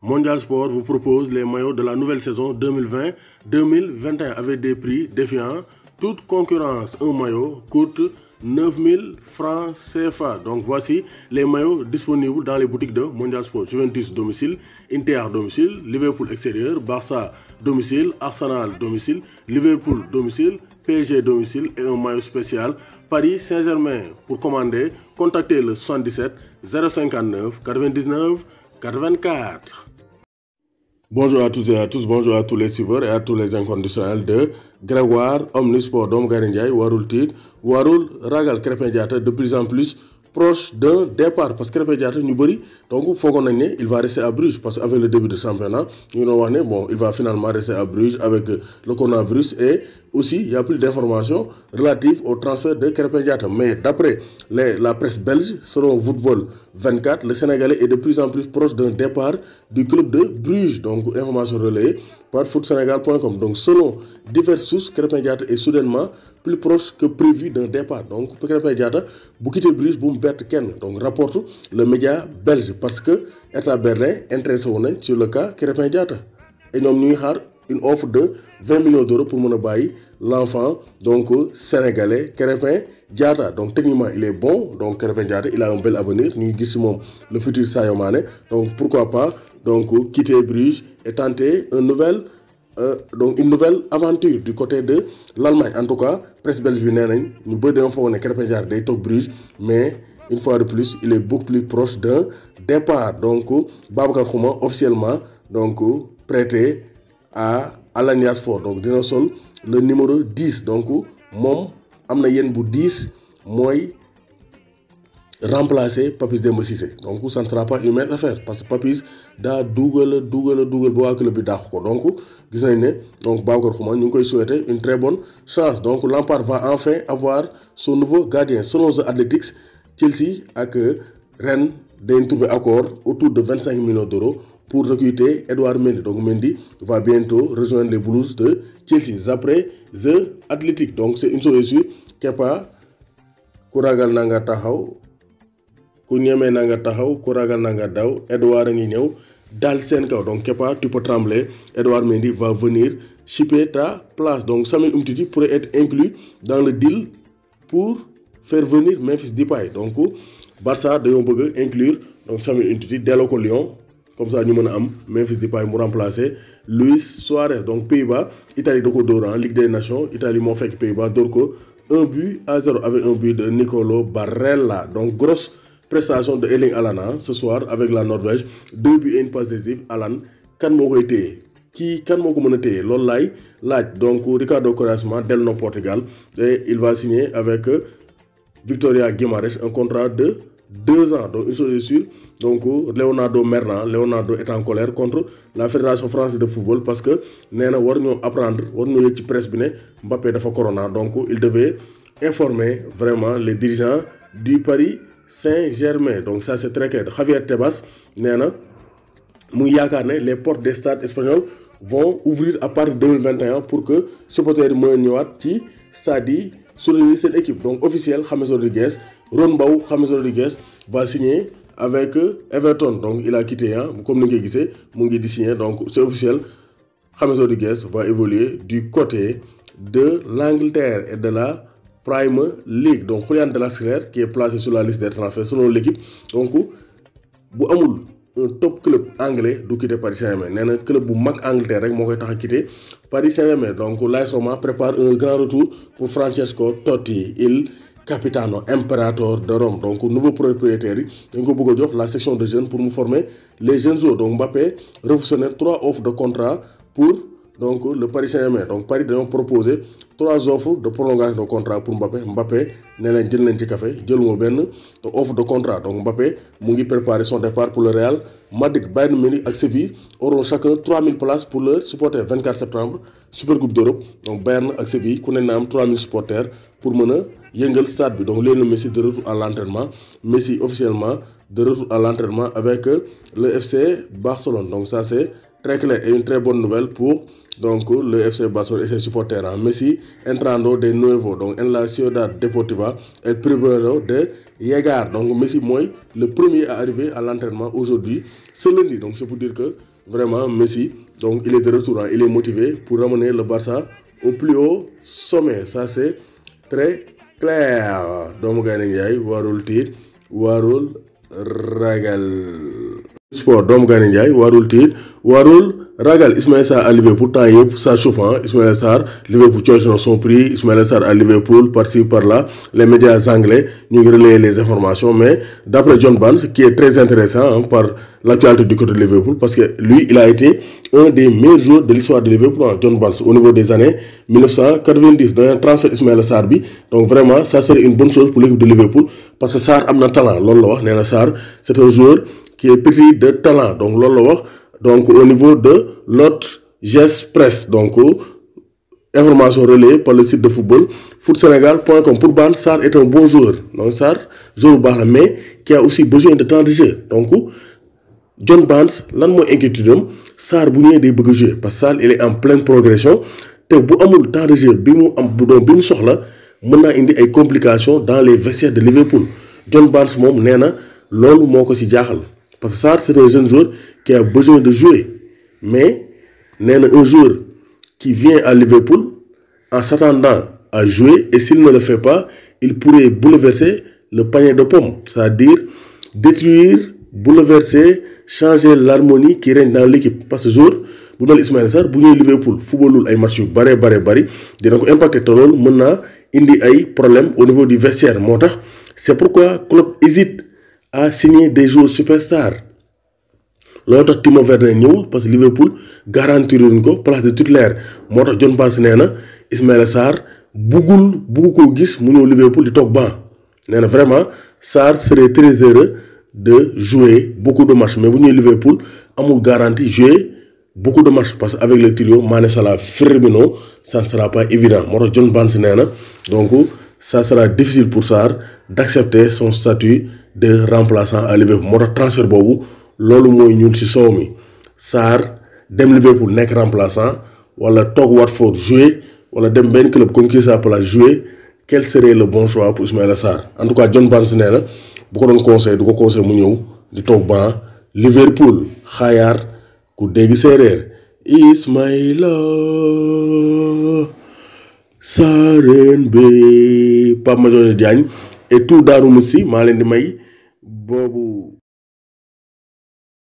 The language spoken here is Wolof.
Mondial Sport vous propose les maillots de la nouvelle saison 2020-2021 avec des prix défiant toute concurrence. Un maillot coûte 9 000 francs CFA. Donc voici les maillots disponibles dans les boutiques de Mondial Sport. Juventus domicile, Inter domicile, Liverpool extérieur, Barça domicile, Arsenal domicile, Liverpool domicile, PSG domicile et un maillot spécial Paris Saint-Germain. Pour commander, contactez le 77 059 99 84. Bonjour à tous et à tous, bonjour à tous les suiveurs et à tous les inconditionnels de Grégoire Omnisport. Dom Garindiaï, Warul Tid, Warul Ragal Krépin Diatta, de plus en plus proche d'un départ. Parce que Krépin Diatta, nous bari, donc il va rester à Bruges. Parce qu'avec le début de championnat, il va finalement rester à Bruges avec le coronavirus. Et aussi, il n'y a plus d'informations relatives au transfert de Krépin Diatta. Mais d'après la presse belge, selon Football 24, le Sénégalais est de plus en plus proche d'un départ du club de Bruges. Donc, information relayée par footsénégal.com. Donc, selon diverses sources, Krépin Diatta est soudainement plus proche que prévu d'un départ. Donc, Krépin Diatta, bu quitté Bruges, bu mu bett kenn. Donc, rapporte le média belge parce que État Berlin intéressé sur le cas Krépin Diatta. Et nous avons une offre de 20 millions d'euros pour l'enfant donc sénégalais Krépin Diatta. Donc techniquement il est bon, donc Krépin Diatta il a un bel avenir, nous avons le futur Sadio Mané. Donc pourquoi pas donc quitter Bruges et tenter une nouvelle aventure du côté de l'Allemagne. En tout cas, presse belge bi nenañ ñu bëri dañoo foog ne Krépin Diatta day toog Bruges, mais une fois de plus il est beaucoup plus proche d'un départ. Donc Babacar Xuma officiellement donc prêté à Alanya Sport. Donc dina sol le numéro 10. Donc mom amna yeen bu 10 moy remplacer Papis Demba Cissé. Donc ça ne sera pas une mince affaire parce que Papis da dougal ba wa club bi dakh ko. Donc gis nañ né donc Babacar Xuma ñu ngi koy souhaiter une très bonne chance. Donc Lampard va enfin avoir son nouveau gardien. Selon The Athletics, Chelsea ak Rennes dañ trouver accord autour de 25 millions d'euros pour recruter Edouard Mendy. Donc Mendy va bientôt rejoindre les Blues de Chelsea. Après The Athletic, donc c'est une chose sûre, Kepa ku ragal na nga taxaw ku ñeme na nga taxaw ku ragal na nga daw Edouard a ngi ñëw dal sen kaw. Donc Kepa tu peux trembler, Edouard Mendy va venir chipper ta place. Donc Samuel Umtiti pourrait être inclus dans le deal pour faire venir Memphis Depay. Donc Barça dañoo bëgg inclure donc Samuel Umtiti delloo ko Lyon. Comme ça, nous avons Memphis Depay pour remplacer Luis Suarez. Donc, Pays-Bas, Italie de Codoran, Ligue des Nations. Italie m'a fait Pays-Bas, Dorco, 1-0 avec un but de Nicolo Barella. Donc, grosse prestation de Erling Haaland ce soir avec la Norvège. 2 buts et une passe décisive. Haaland, kan moo koy téye kii kan moo ko mën a téye loolu laay laaj. Donc, Ricardo Quaresma del no Portugal. Et il va signer avec Victoria Guimarães un contrat de 2 ans. Donc, une chose est sûre, donc Leonardo Merlan est en colère contre la Fédération française de football parce que nous devons apprendre, nous devons dire presse bi ne Mbappé dafa corona. Donc, il devait informer vraiment les dirigeants du Paris Saint-Germain. Donc, ça c'est très clair. Javier Tebas, les portes des stades espagnols vont ouvrir à partir de 2021 pour que supporters mën a ñëwaat ci stade yi soutenir cette équipe. Donc, officiel, James Rodriguez, Ron Bau, James Rodriguez va signer avec Everton. Donc il a quitté, comme nous l'avons dit, il a signé. Donc c'est officiel, James Rodriguez va évoluer du côté de l'Angleterre et de la Premier League. Donc Julian Draxler qui est placé sur la liste des transferts selon l'équipe. Donc, bu amul un top club anglais du quitter Paris Saint-Germain. Un club bu mag Angleterre rek moo koy tax a quitter Paris Saint-Germain. Donc l'AS Roma prépare un grand retour pour Francesco Totti, il Capitano Imperator de Rome. Donc nouveau propriétaire dañ ko bëgg a jox la section de jeunes pour nous former les jeunes joueurs. Donc Mbappé refusé 3 offres de contrat pour donc le Paris Saint-Germain. Donc Paris dañoo proposé 3 offres de prolongation de contrat pour Mbappé. Mbappé ne leen jël leen ci café jëluma benn offre de contrat. Donc Mbappé mu ngi préparer son départ pour le Real Madrid. Bayern Munich ak Séville auront chacun 3000 places pour leur supporter. 24 septembre Super Coupe d'Europe. Donc Bayern ak Séville ku ne na am 3000 supporters pour mën a yëngal stade bi. Donc Lionel Messi de retour à l'entraînement. Messi officiellement de retour à l'entraînement avec le FC Barcelone. Donc ça c'est très clair et une très bonne nouvelle pour donc le FC Barcelone et ses supporters. Messi entrando de nuevo donc en la Ciudad Deportiva el primero de llegar. Donc Messi mooy le premier à arriver à l'entraînement aujourd'hui, ce lundi. Donc c'est pour dire que vraiment Messi donc il est de retour, il est motivé pour ramener le Barça au plus haut sommet. Ça c'est très clair. doomu gaynde Njaay warul tiit warul ragal. Sport doomu gaynde Njaay warul tiit warul ragal. Ismaïla Sarr à Liverpool temps yëpp ça chauffe. Ismaïla Sarr Liverpool coytu na son prix. Ismaïla Sarr à Liverpool par-ci par-là les médias anglais ñu ngi relayer les informations, mais d'après John Barnes qui est très intéressant par l'actualité du côté de Liverpool, parce que lui il a été un des meilleurs joueurs de l'histoire de Liverpool, John Barnes, au niveau des années 1990 dans un transfert Ismaïla Sarr bi. Donc vraiment ça serait une bonne chose pour l'équipe de Liverpool parce que Sarr am na talent, loolu la wax. nee na Sarr c'est un joueur qui est petit de talent, donc loolu la wax. Donc au niveau de l'autre Press, donc information relayée par le site de football footsénégal.com. Pour Barnes, Sarr est un bon joueur. Donc Sarr joueur bu baax la mais qui a aussi besoin de temps de jeu. Donc John Barnes lan mooy inquiétude am Sarr bu ñëwee day bëgg a jouer parce que Sarr il est en pleine progression te bu amul temps de jeu bi mu am bu doon bi mu soxla mën naa indi ay complications dans les vestiaires de Liverpool. John Barnes moom nee na loolu moo ko ci jaaxal parce que Sarr c'est un jeune joueur qui a besoin de jouer, mais nee na un joueur qui vient à Liverpool en s'attendant à jouer, et s'il ne le fait pas il pourrait bouleverser le panier de pommes, c'est-à-dire détruire, bouleverser, changer l'harmonie qui règne dans l'équipe. Parce que jour bu mel Ismaïla Sarr bu ñëw Liverpool footballul ay match yu bari dina ko impacter te loolu mën naa indi ay problèmes au niveau du vestiaire. moo tax c'est pourquoi Klopp hésite à signer des joueurs superstars. loolu tax Timo Werner ñëwul parce que Liverpool garantiruñ ko place de titulaire. moo tax John Barnes nee na Ismaïla Sarr buggu koo gis mu ñëw Liverpool di toog banc. nee na vraiment Sarr serait très heureux de jouer beaucoup de matchs, mais bu ñëwee Liverpool amul garantie jouer beaucoup de matchs parce que avec le trio Mané, Salah, Firmino ça ne sera pas évident. moo tax John Barnes nee na donc ça sera difficile pour Sarr d'accepter son statut de remplaçant à Liverpool. moo tax transfert boobu loolu mooy ñuul ci soow mi. Sarr dem Liverpool nekk remplaçant wala toog Watford jouer wala dem benn club comme Crystal Palace jouer, quel serait le bon choix pour Ismaïla Sarr? En tout cas John Barnes nee na bu ko doon conseil du ko conseil mu ñëw di toog banc Liverpool xaayaar ku dégg séeréer Ismaïla Sareen bi Pape Madione Diagne et tout Darou Moussi maa leen di may boobu